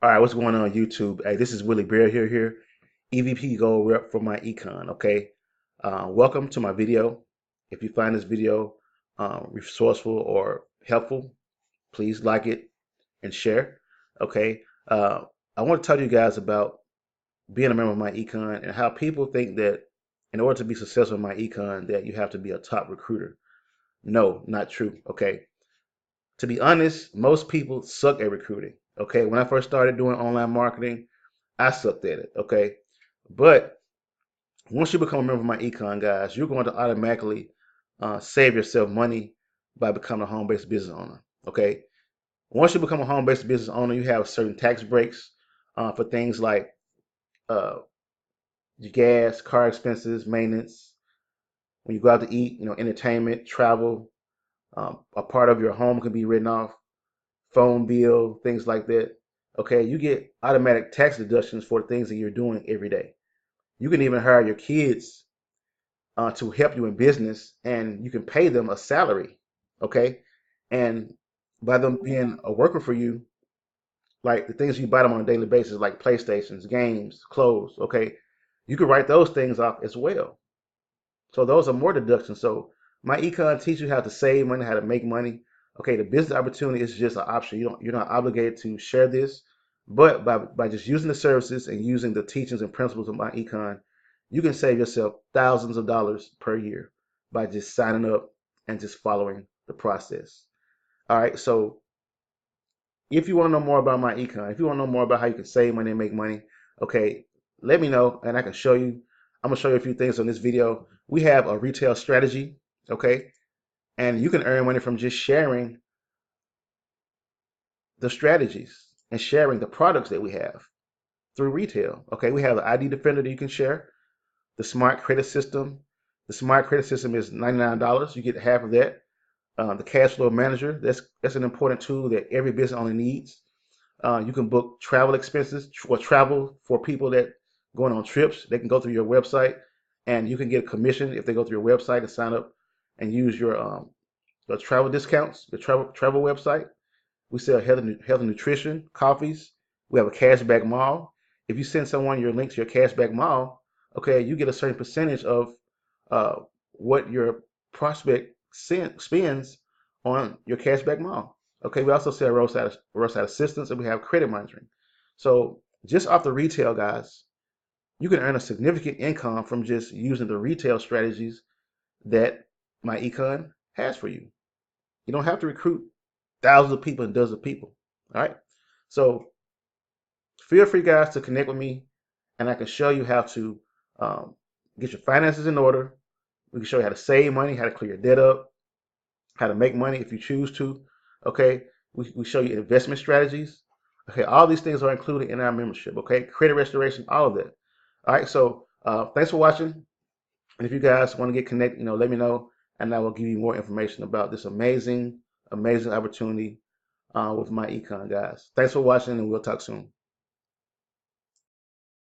All right, what's going on YouTube? Hey, this is Willie Bear here, EVP Gold Rep for Myecon. Okay, welcome to my video. If you find this video resourceful or helpful, please like it and share. Okay, I want to tell you guys about being a member of Myecon and how people think that in order to be successful in Myecon that you have to be a top recruiter. No, not true. Okay, to be honest, most people suck at recruiting. Okay, when I first started doing online marketing, I sucked at it. Okay, but once you become a member of Myecon, guys, you're going to automatically save yourself money by becoming a home-based business owner. Okay, once you become a home-based business owner, you have certain tax breaks for things like uh, your gas, car expenses, maintenance. When you go out to eat, entertainment, travel, a part of your home can be written off, phone bill, things like that. Okay, you get automatic tax deductions for things that you're doing every day. You can even hire your kids to help you in business, and you can pay them a salary. Okay, and by them being a worker for you, like the things you buy them on a daily basis, like PlayStations, games, clothes. Okay, you can write those things off as well. So those are more deductions. So my econ teaches you how to save money, how to make money. Okay, the business opportunity is just an option. You're not obligated to share this, but by just using the services and using the teachings and principles of my econ, you can save yourself thousands of dollars per year by just signing up and just following the process. All right, so if you want to know more about my econ, if you want to know more about how you can save money and make money, okay, let me know and I can show you. I'm gonna show you a few things on this video. We have a retail strategy, okay, and you can earn money from just sharing the strategies and sharing the products that we have through retail. Okay, we have the ID Defender that you can share, the Smart Credit System. The Smart Credit System is $99. You get half of that. The Cash Flow Manager, that's an important tool that every business owner needs. You can book travel expenses or travel for people that going on trips. They can go through your website, and you can get a commission if they go through your website and sign up and use your travel discounts, your travel website. We sell health and nutrition, coffees. We have a cashback mall. If you send someone your link to your cashback mall, okay, you get a certain percentage of uh, what your prospect spends on your cashback mall. Okay, we also sell roadside assistance, and we have credit monitoring. So just off the retail, guys, you can earn a significant income from just using the retail strategies that my econ has for you. You don't have to recruit thousands of people and dozens of people. All right. So feel free, guys, to connect with me, and I can show you how to um, get your finances in order. We can show you how to save money, how to clear your debt up, how to make money if you choose to. Okay. We show you investment strategies. Okay. All these things are included in our membership. Okay. Credit restoration, all of that. All right. So thanks for watching. And if you guys want to get connected, let me know, and I will give you more information about this amazing, amazing opportunity with my econ, guys. Thanks for watching, and we'll talk soon.